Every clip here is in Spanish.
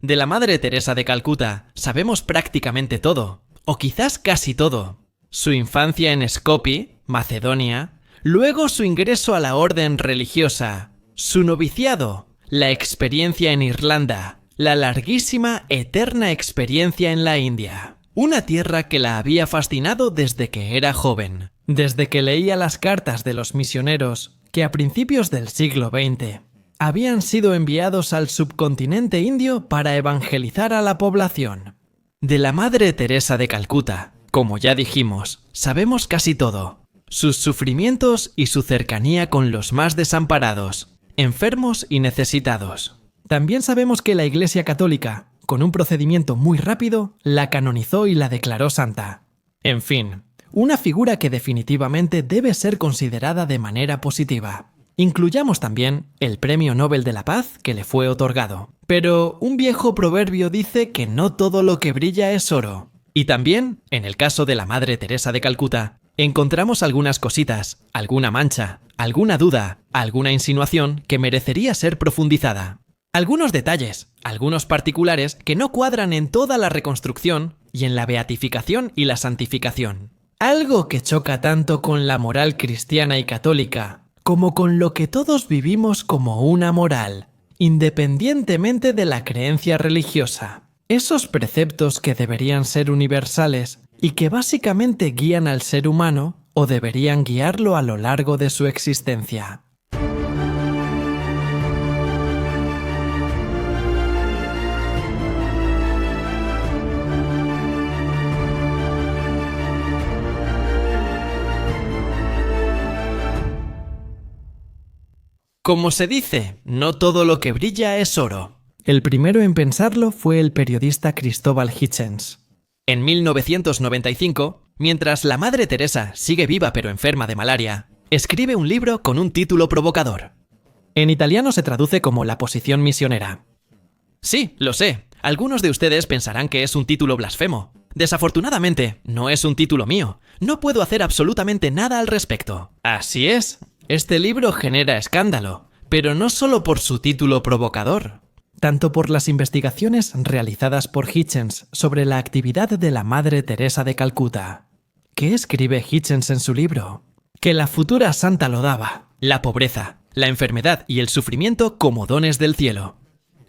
De la Madre Teresa de Calcuta sabemos prácticamente todo, o quizás casi todo. Su infancia en Skopje, Macedonia, luego su ingreso a la orden religiosa, su noviciado, la experiencia en Irlanda, la larguísima, eterna experiencia en la India. Una tierra que la había fascinado desde que era joven, desde que leía las cartas de los misioneros que a principios del siglo XX habían sido enviados al subcontinente indio para evangelizar a la población. De la Madre Teresa de Calcuta, como ya dijimos, sabemos casi todo. Sus sufrimientos y su cercanía con los más desamparados, enfermos y necesitados. También sabemos que la Iglesia Católica, con un procedimiento muy rápido, la canonizó y la declaró santa. En fin, una figura que definitivamente debe ser considerada de manera positiva. Incluyamos también el Premio Nobel de la Paz que le fue otorgado. Pero un viejo proverbio dice que no todo lo que brilla es oro. Y también, en el caso de la Madre Teresa de Calcuta, encontramos algunas cositas, alguna mancha, alguna duda, alguna insinuación que merecería ser profundizada. Algunos detalles, algunos particulares que no cuadran en toda la reconstrucción y en la beatificación y la santificación. Algo que choca tanto con la moral cristiana y católica como con lo que todos vivimos como una moral, independientemente de la creencia religiosa. Esos preceptos que deberían ser universales y que básicamente guían al ser humano o deberían guiarlo a lo largo de su existencia. Como se dice, no todo lo que brilla es oro. El primero en pensarlo fue el periodista Cristóbal Hitchens. En 1995, mientras la Madre Teresa sigue viva pero enferma de malaria, escribe un libro con un título provocador. En italiano se traduce como La posición misionera. Sí, lo sé, algunos de ustedes pensarán que es un título blasfemo. Desafortunadamente, no es un título mío. No puedo hacer absolutamente nada al respecto. Así es. Este libro genera escándalo, pero no solo por su título provocador, tanto por las investigaciones realizadas por Hitchens sobre la actividad de la Madre Teresa de Calcuta. ¿Qué escribe Hitchens en su libro? Que la futura santa lo daba, la pobreza, la enfermedad y el sufrimiento como dones del cielo.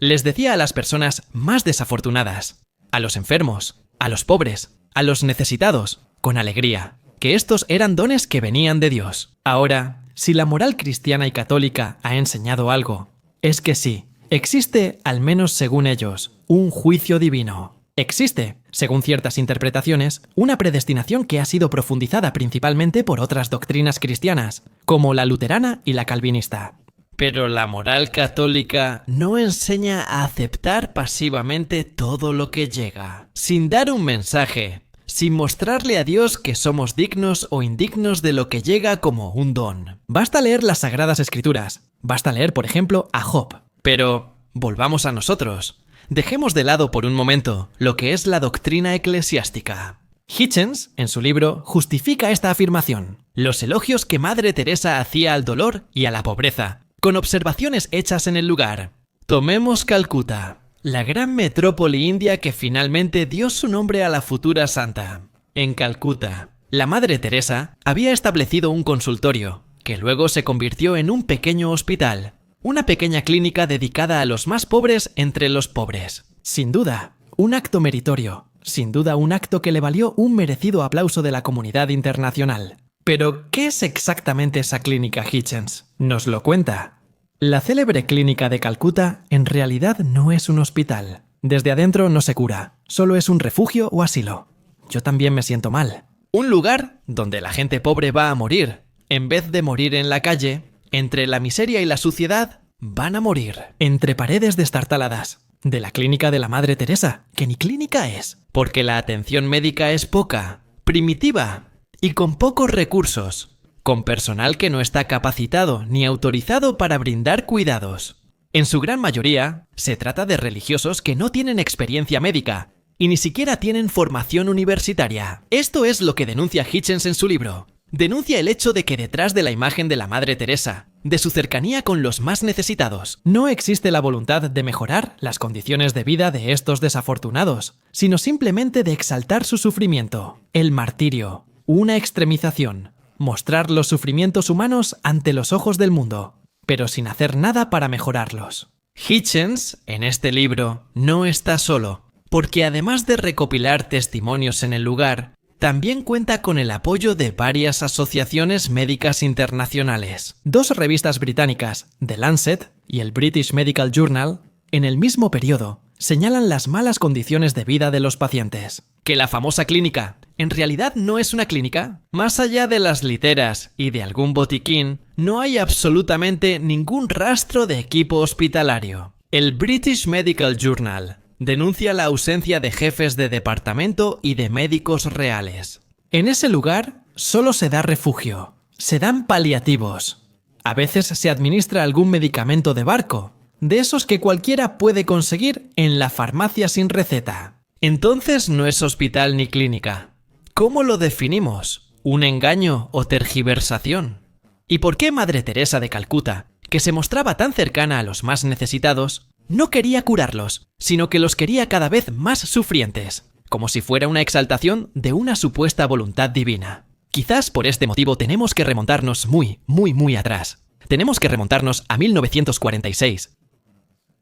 Les decía a las personas más desafortunadas, a los enfermos, a los pobres, a los necesitados, con alegría, que estos eran dones que venían de Dios. Ahora, si la moral cristiana y católica ha enseñado algo, es que sí, existe, al menos según ellos, un juicio divino. Existe, según ciertas interpretaciones, una predestinación que ha sido profundizada principalmente por otras doctrinas cristianas, como la luterana y la calvinista. Pero la moral católica no enseña a aceptar pasivamente todo lo que llega, sin dar un mensaje, sin mostrarle a Dios que somos dignos o indignos de lo que llega como un don. Basta leer las Sagradas Escrituras, basta leer, por ejemplo, a Job. Pero volvamos a nosotros. Dejemos de lado por un momento lo que es la doctrina eclesiástica. Hitchens, en su libro, justifica esta afirmación. Los elogios que Madre Teresa hacía al dolor y a la pobreza, con observaciones hechas en el lugar. Tomemos Calcuta, la gran metrópoli india que finalmente dio su nombre a la futura santa. En Calcuta, la Madre Teresa había establecido un consultorio, que luego se convirtió en un pequeño hospital, una pequeña clínica dedicada a los más pobres entre los pobres. Sin duda, un acto meritorio, sin duda un acto que le valió un merecido aplauso de la comunidad internacional. Pero, ¿qué es exactamente esa clínica Hitchens? Nos lo cuenta. La célebre clínica de Calcuta en realidad no es un hospital. Desde adentro no se cura, solo es un refugio o asilo. Yo también me siento mal. Un lugar donde la gente pobre va a morir. En vez de morir en la calle, entre la miseria y la suciedad, van a morir. Entre paredes destartaladas. De la clínica de la Madre Teresa, que ni clínica es. Porque la atención médica es poca, primitiva y con pocos recursos. Con personal que no está capacitado ni autorizado para brindar cuidados. En su gran mayoría, se trata de religiosos que no tienen experiencia médica y ni siquiera tienen formación universitaria. Esto es lo que denuncia Hitchens en su libro. Denuncia el hecho de que detrás de la imagen de la Madre Teresa, de su cercanía con los más necesitados, no existe la voluntad de mejorar las condiciones de vida de estos desafortunados, sino simplemente de exaltar su sufrimiento, el martirio, una extremización, mostrar los sufrimientos humanos ante los ojos del mundo, pero sin hacer nada para mejorarlos. Hitchens, en este libro, no está solo, porque además de recopilar testimonios en el lugar, también cuenta con el apoyo de varias asociaciones médicas internacionales. 2 revistas británicas, The Lancet y el British Medical Journal, en el mismo periodo, señalan las malas condiciones de vida de los pacientes. Que la famosa clínica en realidad no es una clínica. Más allá de las literas y de algún botiquín, no hay absolutamente ningún rastro de equipo hospitalario. El British Medical Journal denuncia la ausencia de jefes de departamento y de médicos reales. En ese lugar solo se da refugio, se dan paliativos. A veces se administra algún medicamento de barco, de esos que cualquiera puede conseguir en la farmacia sin receta. Entonces no es hospital ni clínica. ¿Cómo lo definimos? ¿Un engaño o tergiversación? ¿Y por qué Madre Teresa de Calcuta, que se mostraba tan cercana a los más necesitados, no quería curarlos, sino que los quería cada vez más sufrientes, como si fuera una exaltación de una supuesta voluntad divina? Quizás por este motivo tenemos que remontarnos muy atrás. Tenemos que remontarnos a 1946.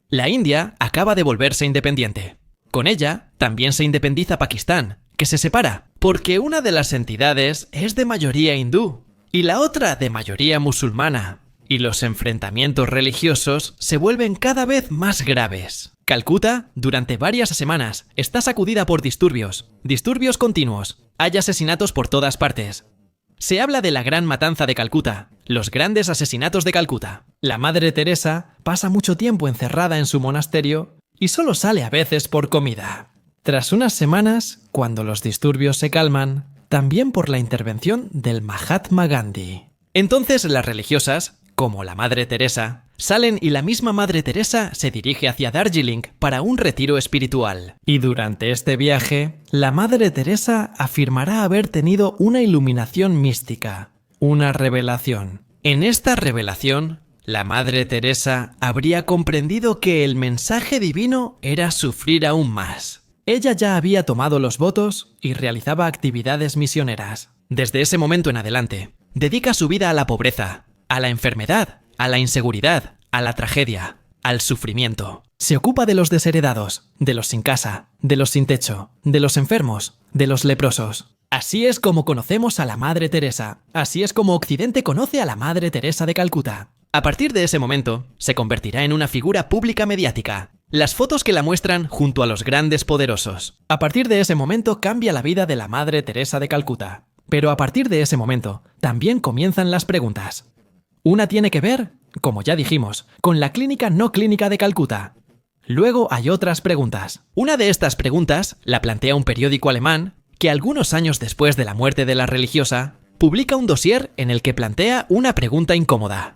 La India acaba de volverse independiente. Con ella también se independiza Pakistán, que se separa, porque una de las entidades es de mayoría hindú y la otra de mayoría musulmana. Y los enfrentamientos religiosos se vuelven cada vez más graves. Calcuta, durante varias semanas, está sacudida por disturbios continuos. Hay asesinatos por todas partes. Se habla de la Gran Matanza de Calcuta, los grandes asesinatos de Calcuta. La Madre Teresa pasa mucho tiempo encerrada en su monasterio y solo sale a veces por comida. Tras unas semanas, cuando los disturbios se calman, también por la intervención del Mahatma Gandhi. Entonces las religiosas, como la Madre Teresa, salen y la misma Madre Teresa se dirige hacia Darjeeling para un retiro espiritual. Y durante este viaje, la Madre Teresa afirmará haber tenido una iluminación mística, una revelación. En esta revelación, la Madre Teresa habría comprendido que el mensaje divino era sufrir aún más. Ella ya había tomado los votos y realizaba actividades misioneras. Desde ese momento en adelante, dedica su vida a la pobreza, a la enfermedad, a la inseguridad, a la tragedia, al sufrimiento. Se ocupa de los desheredados, de los sin casa, de los sin techo, de los enfermos, de los leprosos. Así es como conocemos a la Madre Teresa. Así es como Occidente conoce a la Madre Teresa de Calcuta. A partir de ese momento, se convertirá en una figura pública mediática. Las fotos que la muestran junto a los grandes poderosos. A partir de ese momento cambia la vida de la Madre Teresa de Calcuta. Pero a partir de ese momento, también comienzan las preguntas. Una tiene que ver, como ya dijimos, con la clínica no clínica de Calcuta. Luego hay otras preguntas. Una de estas preguntas la plantea un periódico alemán que algunos años después de la muerte de la religiosa, publica un dossier en el que plantea una pregunta incómoda.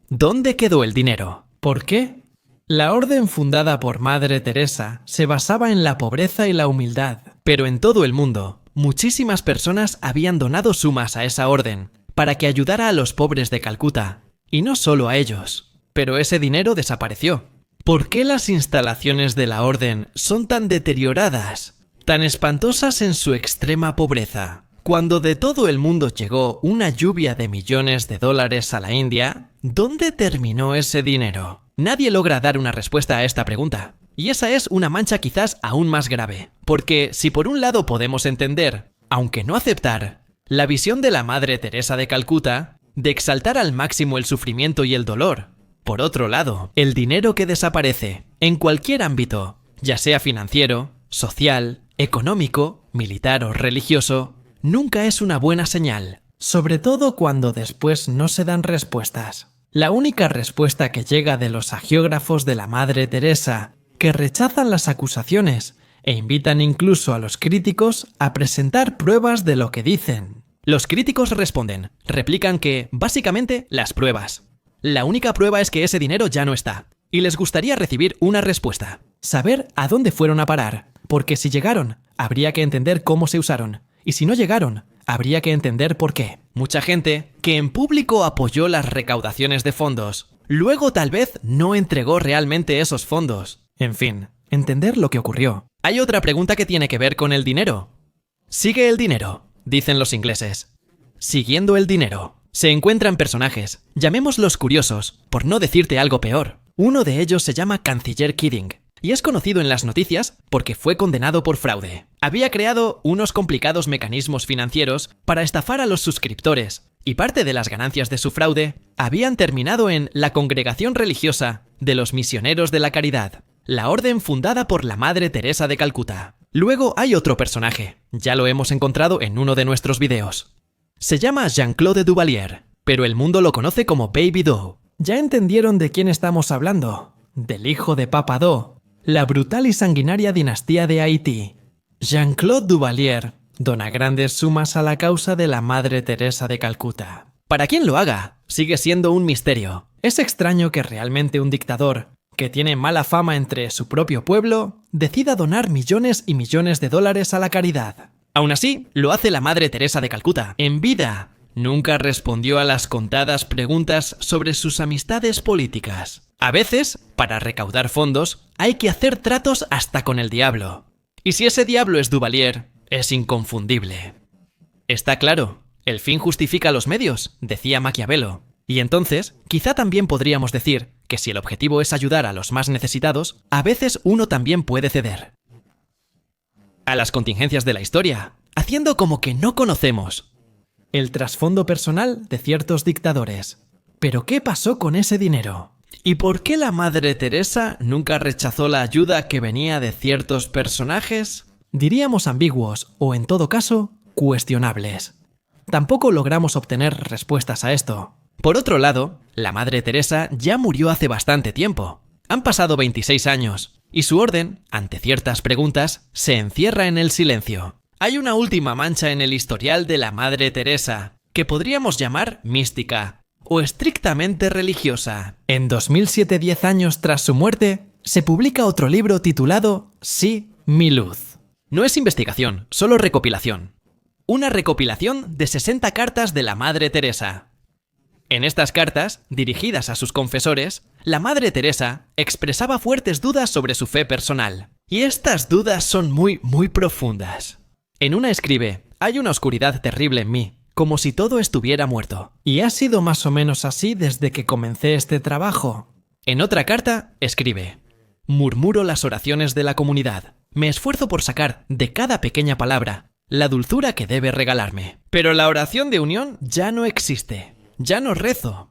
¿Dónde quedó el dinero? ¿Por qué? La orden fundada por Madre Teresa se basaba en la pobreza y la humildad, pero en todo el mundo, muchísimas personas habían donado sumas a esa orden para que ayudara a los pobres de Calcuta, y no solo a ellos. Pero ese dinero desapareció. ¿Por qué las instalaciones de la orden son tan deterioradas, tan espantosas en su extrema pobreza? Cuando de todo el mundo llegó una lluvia de millones de dólares a la India, ¿dónde terminó ese dinero? Nadie logra dar una respuesta a esta pregunta. Y esa es una mancha quizás aún más grave. Porque si por un lado podemos entender, aunque no aceptar, la visión de la Madre Teresa de Calcuta de exaltar al máximo el sufrimiento y el dolor, por otro lado, el dinero que desaparece en cualquier ámbito, ya sea financiero, social, económico, militar o religioso, nunca es una buena señal, sobre todo cuando después no se dan respuestas. La única respuesta que llega de los hagiógrafos de la Madre Teresa, que rechazan las acusaciones e invitan incluso a los críticos a presentar pruebas de lo que dicen. Los críticos responden, replican que, básicamente, las pruebas. La única prueba es que ese dinero ya no está, y les gustaría recibir una respuesta. Saber a dónde fueron a parar, porque si llegaron, habría que entender cómo se usaron, y si no llegaron, habría que entender por qué. Mucha gente que en público apoyó las recaudaciones de fondos, luego tal vez no entregó realmente esos fondos. En fin, entender lo que ocurrió. Hay otra pregunta que tiene que ver con el dinero. Sigue el dinero, dicen los ingleses. Siguiendo el dinero. Se encuentran personajes, llamémoslos curiosos, por no decirte algo peor. Uno de ellos se llama Canciller Keating, y es conocido en las noticias porque fue condenado por fraude. Había creado unos complicados mecanismos financieros para estafar a los suscriptores, y parte de las ganancias de su fraude habían terminado en la Congregación Religiosa de los Misioneros de la Caridad, la orden fundada por la Madre Teresa de Calcuta. Luego hay otro personaje, ya lo hemos encontrado en uno de nuestros videos. Se llama Jean-Claude Duvalier, pero el mundo lo conoce como Baby Doe. Ya entendieron de quién estamos hablando, del hijo de Papa Doe, la brutal y sanguinaria dinastía de Haití. Jean-Claude Duvalier dona grandes sumas a la causa de la Madre Teresa de Calcuta. Para quien lo haga, sigue siendo un misterio. Es extraño que realmente un dictador, que tiene mala fama entre su propio pueblo, decida donar millones y millones de dólares a la caridad. Aún así, lo hace la Madre Teresa de Calcuta. En vida, nunca respondió a las contadas preguntas sobre sus amistades políticas. A veces, para recaudar fondos, hay que hacer tratos hasta con el diablo. Y si ese diablo es Duvalier, es inconfundible. Está claro, el fin justifica los medios, decía Maquiavelo. Y entonces, quizá también podríamos decir que si el objetivo es ayudar a los más necesitados, a veces uno también puede ceder a las contingencias de la historia, haciendo como que no conocemos el trasfondo personal de ciertos dictadores. ¿Pero qué pasó con ese dinero? ¿Y por qué la Madre Teresa nunca rechazó la ayuda que venía de ciertos personajes? Diríamos ambiguos, o en todo caso, cuestionables. Tampoco logramos obtener respuestas a esto. Por otro lado, la Madre Teresa ya murió hace bastante tiempo. Han pasado 26 años, y su orden, ante ciertas preguntas, se encierra en el silencio. Hay una última mancha en el historial de la Madre Teresa, que podríamos llamar mística, o estrictamente religiosa. En 2007, 10 años tras su muerte, se publica otro libro titulado Sí, mi luz. No es investigación, solo recopilación. Una recopilación de 60 cartas de la Madre Teresa. En estas cartas, dirigidas a sus confesores, la Madre Teresa expresaba fuertes dudas sobre su fe personal. Y estas dudas son muy profundas. En una escribe: hay una oscuridad terrible en mí, como si todo estuviera muerto. Y ha sido más o menos así desde que comencé este trabajo. En otra carta, escribe: murmuro las oraciones de la comunidad. Me esfuerzo por sacar de cada pequeña palabra la dulzura que debe regalarme. Pero la oración de unión ya no existe. Ya no rezo.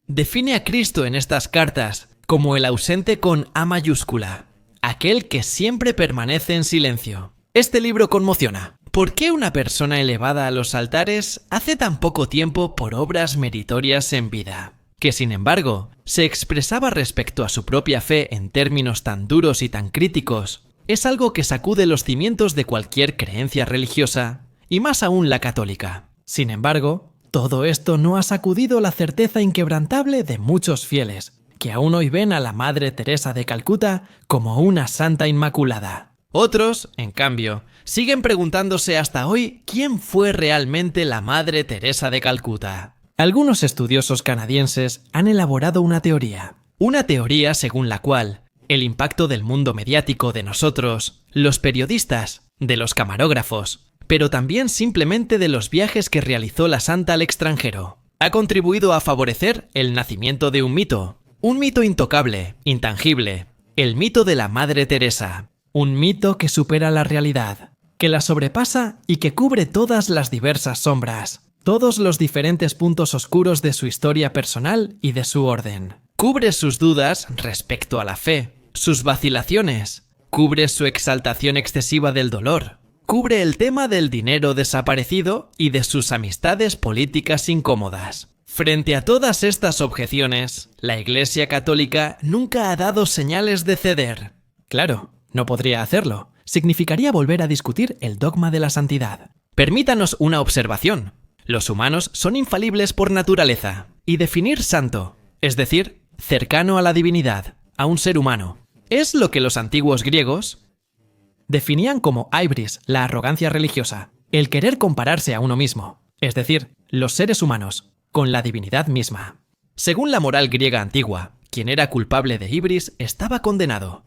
Define a Cristo en estas cartas como el ausente con A mayúscula, aquel que siempre permanece en silencio. Este libro conmociona. ¿Por qué una persona elevada a los altares hace tan poco tiempo por obras meritorias en vida? Que sin embargo, se expresaba respecto a su propia fe en términos tan duros y tan críticos, es algo que sacude los cimientos de cualquier creencia religiosa, y más aún la católica. Sin embargo, todo esto no ha sacudido la certeza inquebrantable de muchos fieles, que aún hoy ven a la Madre Teresa de Calcuta como una santa inmaculada. Otros, en cambio, siguen preguntándose hasta hoy quién fue realmente la Madre Teresa de Calcuta. Algunos estudiosos canadienses han elaborado una teoría según la cual el impacto del mundo mediático de nosotros, los periodistas, de los camarógrafos, pero también simplemente de los viajes que realizó la santa al extranjero, ha contribuido a favorecer el nacimiento de un mito intocable, intangible, el mito de la Madre Teresa, un mito que supera la realidad, que la sobrepasa y que cubre todas las diversas sombras, todos los diferentes puntos oscuros de su historia personal y de su orden. Cubre sus dudas respecto a la fe, sus vacilaciones, cubre su exaltación excesiva del dolor, cubre el tema del dinero desaparecido y de sus amistades políticas incómodas. Frente a todas estas objeciones, la Iglesia Católica nunca ha dado señales de ceder. Claro, no podría hacerlo. Significaría volver a discutir el dogma de la santidad. Permítanos una observación. Los humanos son infalibles por naturaleza, y definir santo, es decir, cercano a la divinidad, a un ser humano, es lo que los antiguos griegos definían como hybris, la arrogancia religiosa. el querer compararse a uno mismo, es decir, los seres humanos, con la divinidad misma. Según la moral griega antigua, quien era culpable de ibris estaba condenado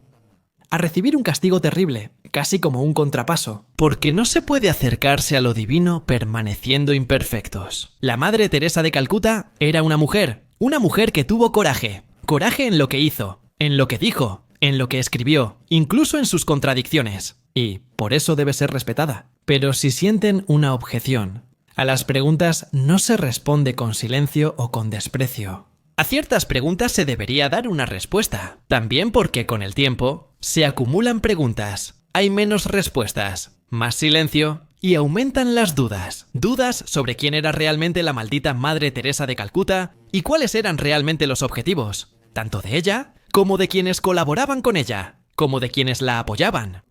a recibir un castigo terrible, casi como un contrapaso, porque no se puede acercarse a lo divino permaneciendo imperfectos. La Madre Teresa de Calcuta era una mujer que tuvo coraje en lo que hizo, en lo que dijo, en lo que escribió, incluso en sus contradicciones, y por eso debe ser respetada. Pero si sienten una objeción, a las preguntas no se responde con silencio o con desprecio. A ciertas preguntas se debería dar una respuesta, también porque con el tiempo se acumulan preguntas, hay menos respuestas, más silencio y aumentan las dudas. Dudas sobre quién era realmente la maldita Madre Teresa de Calcuta y cuáles eran realmente los objetivos, tanto de ella como de quienes colaboraban con ella, como de quienes la apoyaban.